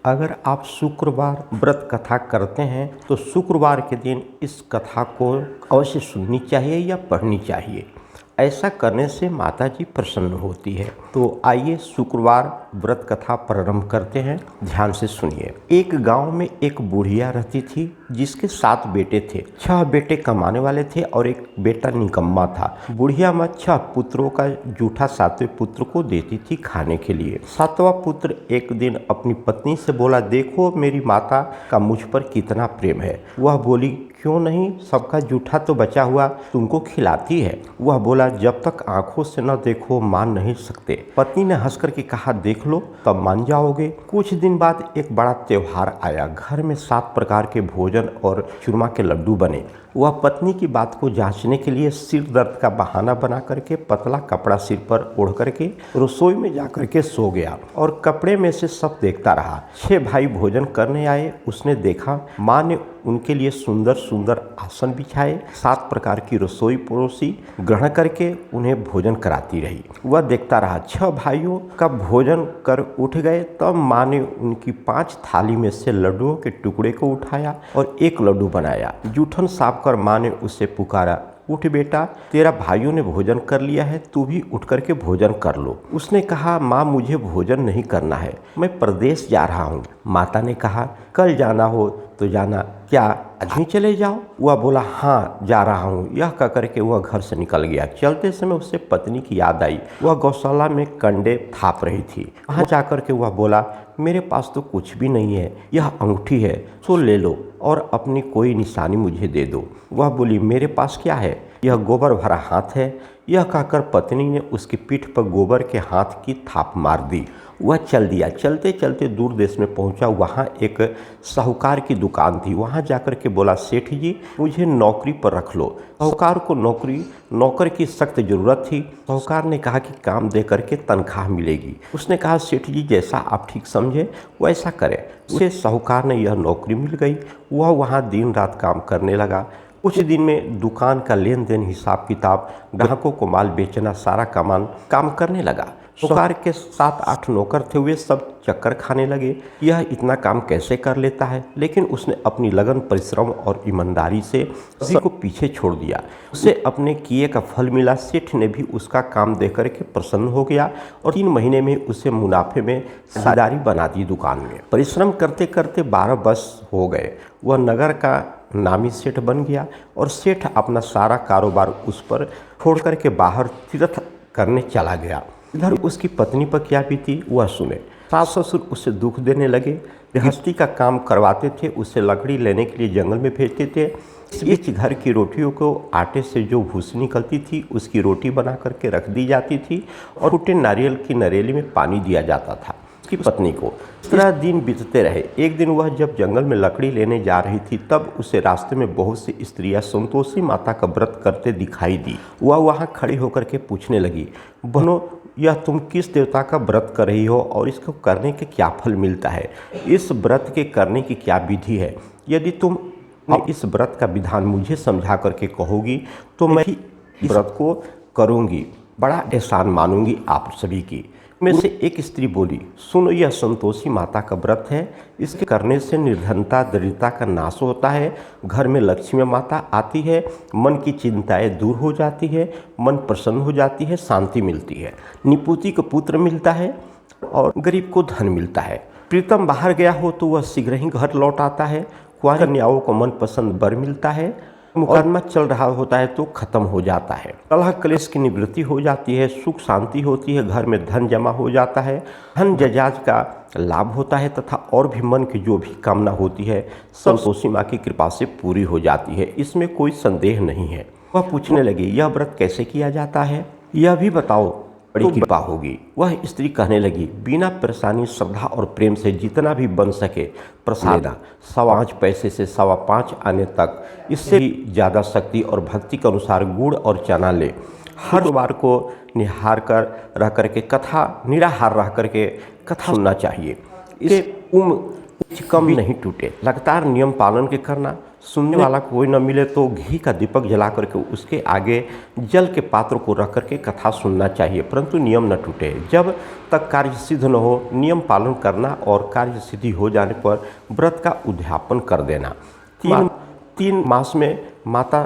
अगर आप शुक्रवार व्रत कथा करते हैं तो शुक्रवार के दिन इस कथा को अवश्य सुननी चाहिए या पढ़नी चाहिए। ऐसा करने से माता जी प्रसन्न होती है। तो आइए शुक्रवार व्रत कथा प्रारंभ करते हैं। ध्यान से सुनिए। एक गांव में एक बुढ़िया रहती थी जिसके 7 बेटे थे। 6 बेटे कमाने वाले थे और एक बेटा निकम्मा था। बुढ़िया माँ 6 पुत्रों का जूठा 7वें पुत्र को देती थी खाने के लिए। 7वां पुत्र एक दिन अपनी पत्नी से बोला, देखो मेरी माता का मुझ पर कितना प्रेम है। वह बोली, क्यों नहीं, सबका जूठा तो बचा हुआ तुमको खिलाती है। वह बोला, जब तक आंखों से न देखो मान नहीं सकते। पत्नी ने हंस करके कहा, देख लो तब मान जाओगे। कुछ दिन बाद एक बड़ा त्योहार आया। घर में 7 प्रकार के भोजन और चूरमा के लड्डू बने। वह पत्नी की बात को जांचने के लिए सिर दर्द का बहाना बना करके पतला कपड़ा सिर पर ओढ़ करके रसोई में जाकर के सो गया और कपड़े में से सब देखता रहा। 6 भाई भोजन करने आए। उसने देखा माँ ने उनके लिए सुंदर सुंदर आसन बिछाए, 7 प्रकार की रसोई परोसी, ग्रहण करके उन्हें भोजन कराती रही। वह देखता रहा। 6 भाइयों का भोजन कर उठ गए। तब माँ ने उनकी 5 थाली में से लड्डुओं के टुकड़े को उठाया और एक लड्डू बनाया। जूठन साफ कर माँ ने उसे पुकारा, उठ बेटा, तेरा भाइयों ने भोजन कर लिया है, तू भी उठ करके भोजन कर लो। उसने कहा, माँ मुझे भोजन नहीं करना है, मैं प्रदेश जा रहा हूँ। माता ने कहा, कल जाना हो तो जाना, क्या आज ही चले जाओ? वह बोला, हाँ जा रहा हूँ। यह कह करके वह घर से निकल गया। चलते समय उससे पत्नी की याद आई। वह गौशाला में कंडे थाप रही थी। वहाँ जाकर के वह बोला, मेरे पास तो कुछ भी नहीं है, यह अंगूठी है, सो ले लो और अपनी कोई निशानी मुझे दे दो। वह बोली, मेरे पास क्या है, यह गोबर भरा हाथ है। यह कहकर पत्नी ने उसकी पीठ पर गोबर के हाथ की थाप मार दी। वह चल दिया। चलते चलते दूर देश में पहुंचा। वहाँ एक साहूकार की दुकान थी। वहाँ जाकर के बोला, सेठ जी मुझे नौकरी पर रख लो। साहूकार को नौकर की सख्त ज़रूरत थी। साहूकार ने कहा कि काम दे करके तनख्वाह मिलेगी। उसने कहा, सेठ जी जैसा आप ठीक समझे वैसा करें। उसे साहूकार ने यह नौकरी मिल गई। वह वहाँ दिन रात काम करने लगा। कुछ दिन में दुकान का लेन देन, हिसाब किताब, ग्राहकों को माल बेचना, सारा काम करने लगा। साहूकार के 7-8 नौकर थे। वे सब चक्कर खाने लगे, यह इतना काम कैसे कर लेता है। लेकिन उसने अपनी लगन, परिश्रम और ईमानदारी से सभी को पीछे छोड़ दिया। उसे अपने किए का फल मिला। सेठ ने भी उसका काम देख करके प्रसन्न हो गया और 3 महीने में उसे मुनाफे में साझेदारी बना दी दुकान में। परिश्रम करते करते 12 वर्ष हो गए। वह नगर का नामी सेठ बन गया और सेठ अपना सारा कारोबार उस पर छोड़ करके बाहर तीर्थ करने चला गया। इधर उसकी पत्नी पर क्या बीती वह सुने। सास ससुर उसे दुख देने लगे। गृहस्थी का काम करवाते थे, उसे लकड़ी लेने के लिए जंगल में भेजते थे। इस बीच घर की रोटियों को आटे से जो भूसी निकलती थी उसकी रोटी बना करके रख दी जाती थी और टूटे नारियल की नरेली में पानी दिया जाता था उसकी पत्नी को। इस तरह दिन बीतते रहे। एक दिन वह जब जंगल में लकड़ी लेने जा रही थी तब उसे रास्ते में बहुत सी स्त्रियां संतोषी माता का व्रत करते दिखाई दी। वह वहाँ खड़ी होकर के पूछने लगी, बहनों यह तुम किस देवता का व्रत कर रही हो और इसको करने के क्या फल मिलता है? इस व्रत के करने की क्या विधि है? यदि तुम इस व्रत का विधान मुझे समझा करके कहोगी तो मैं इस व्रत को करूँगी, बड़ा एहसान मानूंगी आप सभी की। में से एक स्त्री बोली, सुनो यह संतोषी माता का व्रत है। इसके करने से निर्धनता, दरिद्रता का नाश होता है, घर में लक्ष्मी माता आती है, मन की चिंताएं दूर हो जाती है, मन प्रसन्न हो जाती है, शांति मिलती है, निपुति को पुत्र मिलता है और गरीब को धन मिलता है। प्रीतम बाहर गया हो तो वह शीघ्र ही घर लौट आता है। कुंवारी कन्याओं को मनपसंद वर मिलता है। मुकदमा चल रहा होता है तो खत्म हो जाता है। कलह क्लेश की निवृत्ति हो जाती है, सुख शांति होती है, घर में धन जमा हो जाता है, धन जजाज का लाभ होता है तथा और भी मन की जो भी कामना होती है सब संतोषी माँ की कृपा से पूरी हो जाती है। इसमें कोई संदेह नहीं है। वह पूछने लगी, यह व्रत कैसे किया जाता है, यह भी बताओ, बड़ी कृपा होगी। वह स्त्री कहने लगी, बिना परेशानी, श्रद्धा और प्रेम से जितना भी बन सके प्रसाद, 5 पैसे से 5.25 आने तक, इससे भी ज़्यादा शक्ति और भक्ति के अनुसार गुड़ और चना ले। हर बार को निहार कर रह करके कथा, निराहार रह करके कथा सुनना चाहिए। इसे कम नहीं टूटे। लगातार नियम पालन के करना, सुनने वाला कोई न मिले तो घी का दीपक जला करके उसके आगे जल के पात्र को रख करके कथा सुनना चाहिए, परंतु नियम न टूटे। जब तक कार्य सिद्ध न हो नियम पालन करना और कार्य सिद्धि हो जाने पर व्रत का उद्यापन कर देना। तीन मास में माता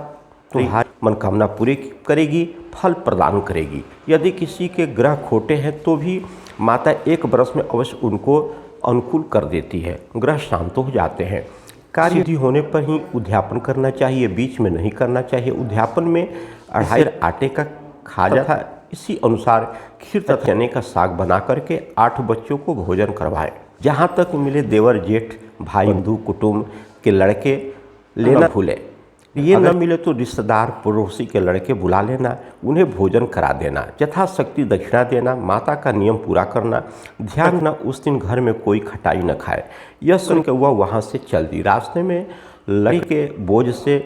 तुम्हारी मनोकामना पूरी करेगी, फल प्रदान करेगी। यदि किसी के ग्रह खोटे हैं तो भी माता 1 वर्ष में अवश्य उनको अनुकूल कर देती है, ग्रह शांत हो जाते हैं। कार्य सिद्धि होने पर ही उद्यापन करना चाहिए, बीच में नहीं करना चाहिए। उद्यापन में 2.5 आटे का खाजा था, इसी अनुसार खीर तथा चने का साग बना करके 8 बच्चों को भोजन करवाएं। जहाँ तक मिले देवर जेठ भाई बंधु कुटुंब के लड़के लेना भूलें। ये न मिले तो रिश्तेदार पड़ोसी के लड़के बुला लेना, उन्हें भोजन करा देना, यथाशक्ति दक्षिणा देना, माता का नियम पूरा करना। ध्यान रखना उस दिन घर में कोई खटाई न खाए। यह सुनकर वह वहाँ से चल दी। रास्ते में लकड़ी के बोझ से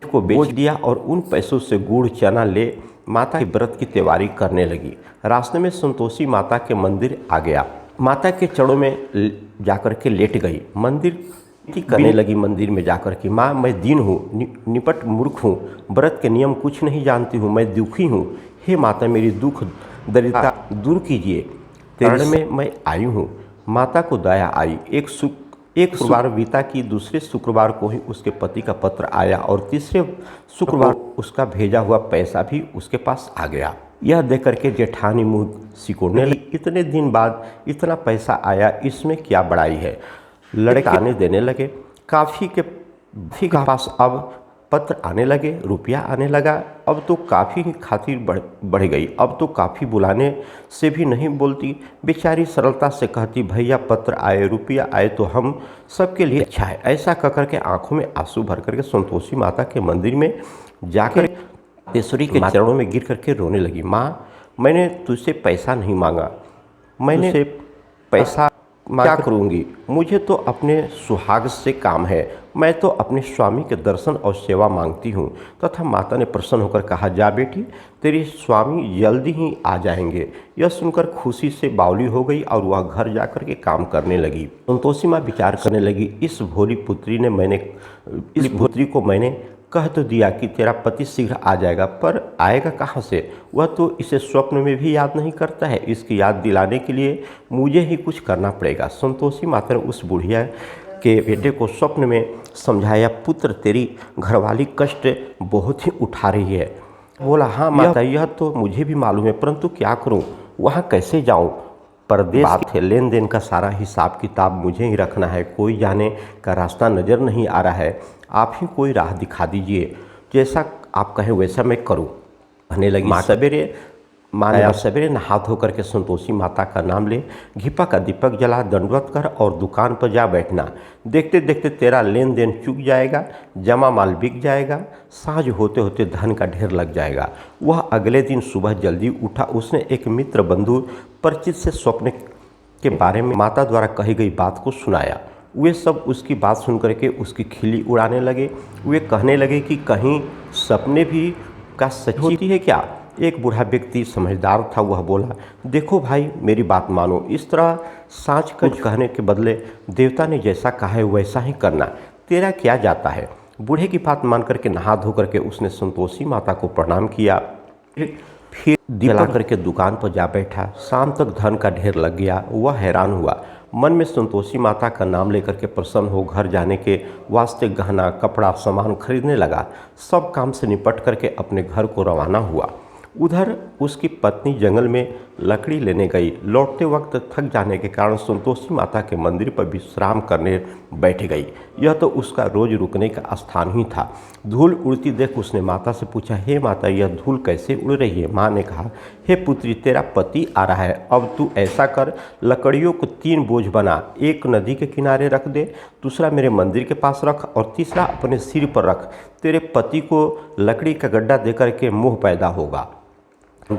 को बेच दिया और उन पैसों से गुड़ चना ले माता के व्रत की तैयारी करने लगी। रास्ते में संतोषी माता के मंदिर आ गया, माता के चरणों में जाकर के लेट गई। मंदिर करने लगी मंदिर में जाकर के, माँ मैं दीन हूँ, निपट मूर्ख हूँ, व्रत के नियम कुछ नहीं जानती हूँ, मैं दुखी हूँ। हे माता मेरी दुख दरिद्रता दूर कीजिए, तेरे में मैं आई हूँ। माता को दया आई। एक शुक्रवार बीता कि दूसरे शुक्रवार को ही उसके पति का पत्र आया और तीसरे शुक्रवार उसका भेजा हुआ पैसा भी उसके पास आ गया। यह देख करके जेठानी मुँह सिकोड़ने लगी, इतने दिन बाद इतना पैसा आया, इसमें क्या बड़ाई है। लड़के आने देने लगे। काफ़ी के पास अब पत्र आने लगे, रुपया आने लगा। अब तो काफ़ी खातिर बढ़ गई। अब तो काफ़ी बुलाने से भी नहीं बोलती, बेचारी सरलता से कहती भैया पत्र आए, रुपया आए तो हम सबके लिए अच्छा है। ऐसा कहकर के आंखों में आंसू भर करके संतोषी माता के मंदिर में जाकर तेश्वरी के चरणों में गिर करके रोने लगी। माँ मैंने तुझसे पैसा नहीं मांगा, मैंने तुझसे पैसा क्या करूँगी, मुझे तो अपने सुहाग से काम है, मैं तो अपने स्वामी के दर्शन और सेवा मांगती हूँ। तथा माता ने प्रसन्न होकर कहा जा बेटी तेरे स्वामी जल्दी ही आ जाएंगे। यह सुनकर खुशी से बावली हो गई और वह घर जाकर के काम करने लगी। संतोषी माँ विचार करने लगी, इस भोली पुत्री को मैंने कह तो दिया कि तेरा पति शीघ्र आ जाएगा, पर आएगा कहाँ से? वह तो इसे स्वप्न में भी याद नहीं करता है। इसकी याद दिलाने के लिए मुझे ही कुछ करना पड़ेगा। संतोषी माता ने उस बुढ़िया के बेटे को स्वप्न में समझाया, पुत्र तेरी घरवाली कष्ट बहुत ही उठा रही है। बोला हाँ माता यह तो मुझे भी मालूम है, परंतु क्या करूँ, वहाँ कैसे जाऊँ? परदेश बात है, लेन देन का सारा हिसाब किताब मुझे ही रखना है, कोई जाने का रास्ता नज़र नहीं आ रहा है, आप ही कोई राह दिखा दीजिए, जैसा आप कहें वैसा मैं करूं। कहने लगी सवेरे नहा धो करके संतोषी माता का नाम ले, घिपा का दीपक जला, दंडवत कर और दुकान पर जा बैठना। देखते देखते तेरा लेन देन चूक जाएगा, जमा माल बिक जाएगा, साँझ होते होते धन का ढेर लग जाएगा। वह अगले दिन सुबह जल्दी उठा। उसने एक मित्र बंधु परिचित से स्वप्न के बारे में माता द्वारा कही गई बात को सुनाया। वे सब उसकी बात सुन करके उसकी खिल्ली उड़ाने लगे। वे कहने लगे कि कहीं सपने भी का सच होती है क्या? एक बूढ़ा व्यक्ति समझदार था, वह बोला, देखो भाई मेरी बात मानो, इस तरह साँच कुछ कहने के बदले देवता ने जैसा कहा है वैसा ही करना, तेरा क्या जाता है? बूढ़े की बात मान करके नहा धो करके उसने संतोषी माता को प्रणाम किया, फिर दिला करके दुकान पर जा बैठा। शाम तक धन का ढेर लग गया। वह हैरान हुआ, मन में संतोषी माता का नाम लेकर के प्रसन्न हो घर जाने के वास्ते गहना कपड़ा सामान खरीदने लगा। सब काम से निपट करके अपने घर को रवाना हुआ। उधर उसकी पत्नी जंगल में लकड़ी लेने गई। लौटते वक्त थक जाने के कारण संतोषी माता के मंदिर पर विश्राम करने बैठ गई। यह तो उसका रोज रुकने का स्थान ही था। धूल उड़ती देख उसने माता से पूछा, हे माता यह धूल कैसे उड़ रही है? माँ ने कहा, हे पुत्री तेरा पति आ रहा है, अब तू ऐसा कर लकड़ियों को 3 बोझ बना, एक नदी के किनारे रख दे, दूसरा मेरे मंदिर के पास रख और तीसरा अपने सिर पर रख। तेरे पति को लकड़ी का गड्ढा देकर के मोह पैदा होगा,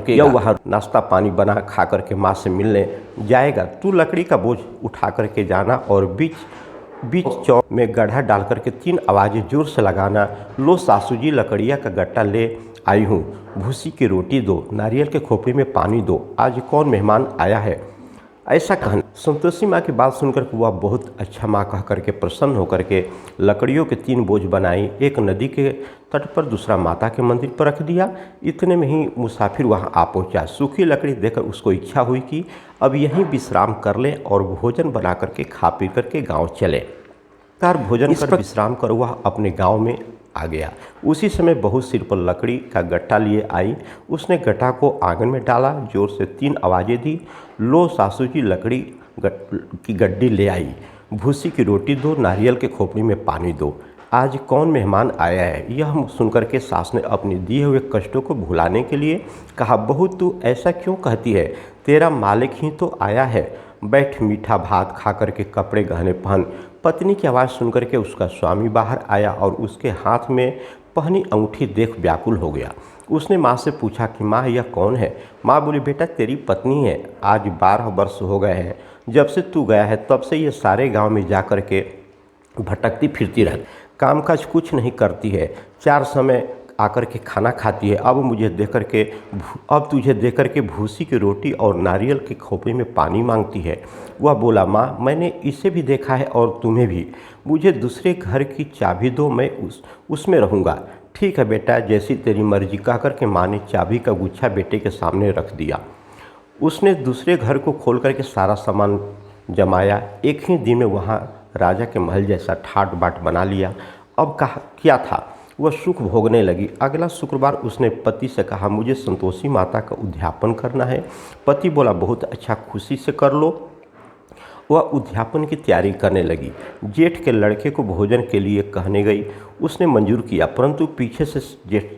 या वहाँ नाश्ता पानी बना खा करके माँ से मिलने जाएगा। तू लकड़ी का बोझ उठा करके जाना और बीच चौक में गड्ढा डाल करके 3 आवाज़ें जोर से लगाना, लो सासू जी लकड़िया का गट्टा ले आई हूँ, भूसी की रोटी दो, नारियल के खोपड़ी में पानी दो, आज कौन मेहमान आया है? ऐसा कहना। संतोषी माँ की बात सुनकर वह बहुत अच्छा माँ कह करके प्रसन्न होकर के लकड़ियों के 3 बोझ बनाई, एक नदी के तट पर, दूसरा माता के मंदिर पर रख दिया। इतने में ही मुसाफिर वहाँ आ पहुँचा। सूखी लकड़ी देखकर उसको इच्छा हुई कि अब यहीं विश्राम कर ले और भोजन बना करके खा पी करके गाँव चले। भोजन कर विश्राम कर वह अपने गांव में आ गया। उसी समय बहू सिर पर लकड़ी का गट्टा लिए आई। उसने गट्टा को आंगन में डाला, जोर से 3 आवाज़ें दी। लो सासू जी, लकड़ी की गड्डी ले आई, भूसी की रोटी दो, नारियल के खोपड़ी में पानी दो, आज कौन मेहमान आया है। यह सुनकर के सास ने अपने दिए हुए कष्टों को भुलाने के लिए कहा, बहू तू ऐसा क्यों कहती है, तेरा मालिक ही तो आया है, बैठ मीठा भात खा करके कपड़े गहने पहन। पत्नी की आवाज़ सुनकर के उसका स्वामी बाहर आया और उसके हाथ में पहनी अंगूठी देख व्याकुल हो गया। उसने माँ से पूछा कि माँ यह कौन है। माँ बोली, बेटा तेरी पत्नी है, आज 12 वर्ष हो गए हैं, जब से तू गया है तब से ये सारे गांव में जा कर के भटकती फिरती रहती, कामकाज कुछ नहीं करती है, 4 समय आकर के खाना खाती है। अब तुझे देकर के भूसी की रोटी और नारियल के खोपड़ी में पानी मांगती है। वह बोला, माँ मैंने इसे भी देखा है और तुम्हें भी, मुझे दूसरे घर की चाबी दो, मैं उसमें रहूँगा। ठीक है बेटा, जैसी तेरी मर्जी, कहकर के माँ ने चाबी का गुच्छा बेटे के सामने रख दिया। उसने दूसरे घर को खोल करके सारा सामान जमाया। एक ही दिन में वहाँ राजा के महल जैसा ठाट बाट बना लिया। अब क्या था, वह सुख भोगने लगी। अगला शुक्रवार उसने पति से कहा, मुझे संतोषी माता का उद्यापन करना है। पति बोला, बहुत अच्छा, खुशी से कर लो। वह उद्यापन की तैयारी करने लगी। जेठ के लड़के को भोजन के लिए कहने गई। उसने मंजूर किया, परंतु पीछे से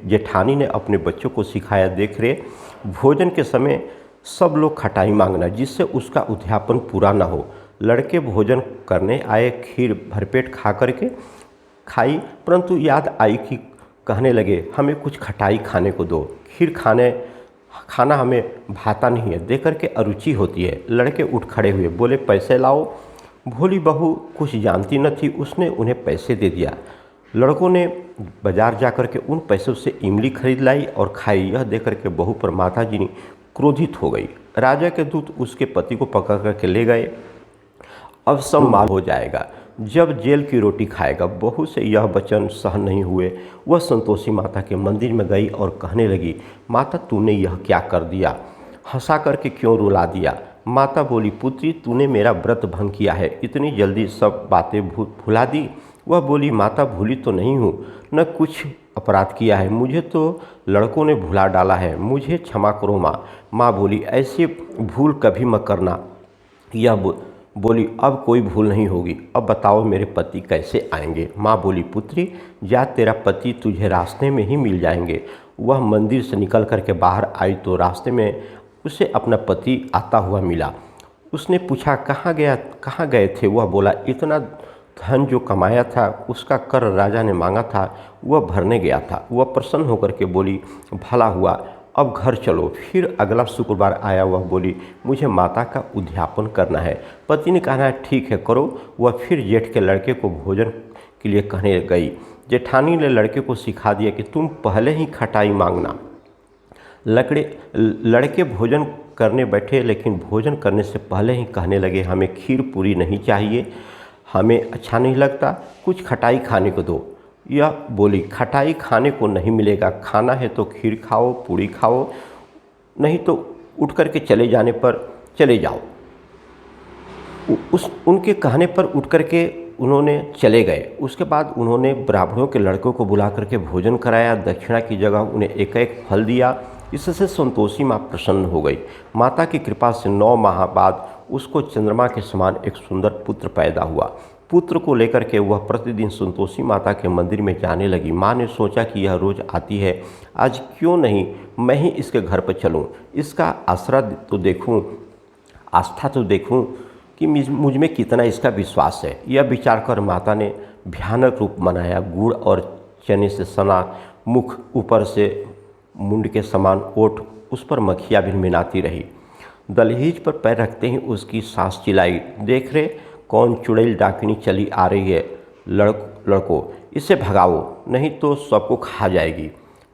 जेठानी ने अपने बच्चों को सिखाया, देख रहे भोजन के समय सब लोग खटाई मांगना, जिससे उसका उद्यापन पूरा ना हो। लड़के भोजन करने आए, खीर भरपेट खा करके खाई, परंतु याद आई कि कहने लगे, हमें कुछ खटाई खाने को दो, खीर खाना हमें भाता नहीं है, देकर के अरुचि होती है। लड़के उठ खड़े हुए, बोले, पैसे लाओ। भोली बहू कुछ जानती न थी, उसने उन्हें पैसे दे दिया। लड़कों ने बाजार जाकर के उन पैसों से इमली खरीद लाई और खाई। यह देकर के बहू पर माता जी क्रोधित हो गई। राजा के दूत उसके पति को पकड़ करके ले गए। अब सब माल हो जाएगा जब जेल की रोटी खाएगा। बहू से यह वचन सहन नहीं हुए। वह संतोषी माता के मंदिर में गई और कहने लगी, माता तूने यह क्या कर दिया, हंसा करके क्यों रुला दिया। माता बोली, पुत्री तूने मेरा व्रत भंग किया है, इतनी जल्दी सब बातें भुला दी। वह बोली, माता भूली तो नहीं हूँ, न कुछ अपराध किया है, मुझे तो लड़कों ने भुला डाला है, मुझे क्षमा करो माँ। माँ बोली, ऐसी भूल कभी मत करना। यह बोली, अब कोई भूल नहीं होगी, अब बताओ मेरे पति कैसे आएंगे। माँ बोली, पुत्री जा, तेरा पति तुझे रास्ते में ही मिल जाएंगे। वह मंदिर से निकल करके बाहर आई तो रास्ते में उसे अपना पति आता हुआ मिला। उसने पूछा, कहाँ गए थे। वह बोला, इतना धन जो कमाया था उसका कर राजा ने मांगा था, वह भरने गया था। वह प्रसन्न होकर के बोली, भला हुआ, अब घर चलो। फिर अगला शुक्रवार आया। वह बोली, मुझे माता का उद्यापन करना है। पति ने कहा, ठीक है करो। वह फिर जेठ के लड़के को भोजन के लिए कहने गई। जेठानी ने लड़के को सिखा दिया कि तुम पहले ही खटाई मांगना। लड़के भोजन करने बैठे, लेकिन भोजन करने से पहले ही कहने लगे, हमें खीर पूरी नहीं चाहिए, हमें अच्छा नहीं लगता, कुछ खटाई खाने को दो। यह बोली, खटाई खाने को नहीं मिलेगा, खाना है तो खीर खाओ, पूड़ी खाओ, नहीं तो उठ कर के चले जाने पर चले जाओ। उनके कहने पर उठ कर के उन्होंने चले गए। उसके बाद उन्होंने ब्राह्मणों के लड़कों को बुला करके भोजन कराया, दक्षिणा की जगह उन्हें एक एक फल दिया। इससे संतोषी माँ प्रसन्न हो गई। माता की कृपा से 9 माह बाद उसको चंद्रमा के समान एक सुंदर पुत्र पैदा हुआ। पुत्र को लेकर के वह प्रतिदिन संतोषी माता के मंदिर में जाने लगी। माँ ने सोचा कि यह रोज़ आती है, आज क्यों नहीं मैं ही इसके घर पर चलूँ, इसका आसरा तो देखूँ, आस्था तो देखूँ कि मुझ में कितना इसका विश्वास है। यह विचार कर माता ने भयानक रूप बनाया। गुड़ और चने से सना मुख, ऊपर से मुंड के समान ओठ, उस पर मक्खियाँ भिनभिनाती रही। दहलीज पर पैर रखते ही उसकी सास चिल्लाई, देख रहे कौन चुड़ैल डाकिनी चली आ रही है, लड़को इसे भगाओ, नहीं तो सबको खा जाएगी।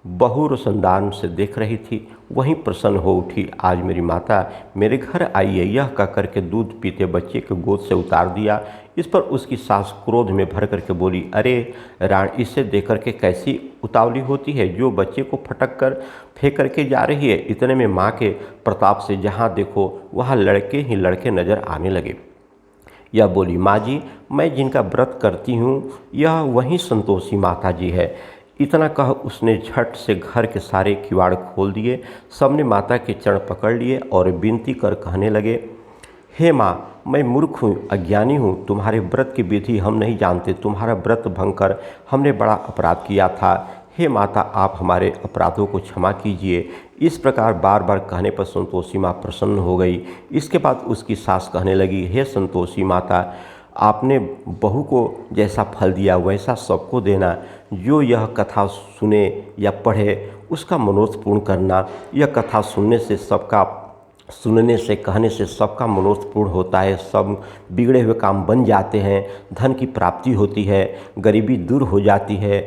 बहू रोशनदान से देख रही थी, वहीं प्रसन्न हो उठी। आज मेरी माता मेरे घर आई है, यह कह करके दूध पीते बच्चे को गोद से उतार दिया। इस पर उसकी सास क्रोध में भर करके बोली, अरे रानी, इसे देख करके कैसी उतावली होती है, जो बच्चे को फटक कर फेंक करके जा रही है। इतने में माँ के प्रताप से जहाँ देखो वहाँ लड़के ही लड़के नज़र आने लगे। यह बोली, माँ जी, मैं जिनका व्रत करती हूँ यह वही संतोषी माता जी है। इतना कह उसने झट से घर के सारे किवाड़ खोल दिए। सबने माता के चरण पकड़ लिए और विनती कर कहने लगे, हे माँ, मैं मूर्ख हूँ, अज्ञानी हूँ, तुम्हारे व्रत की विधि हम नहीं जानते। तुम्हारा व्रत भंग कर हमने बड़ा अपराध किया था। हे माता, आप हमारे अपराधों को क्षमा कीजिए। इस प्रकार बार बार कहने पर संतोषी माँ प्रसन्न हो गई। इसके बाद उसकी सास कहने लगी, हे संतोषी माता, आपने बहू को जैसा फल दिया वैसा सबको देना। जो यह कथा सुने या पढ़े उसका मनोरथ पूर्ण करना। यह कथा सुनने से कहने से सबका मनोरथ पूर्ण होता है। सब बिगड़े हुए काम बन जाते हैं, धन की प्राप्ति होती है, गरीबी दूर हो जाती है।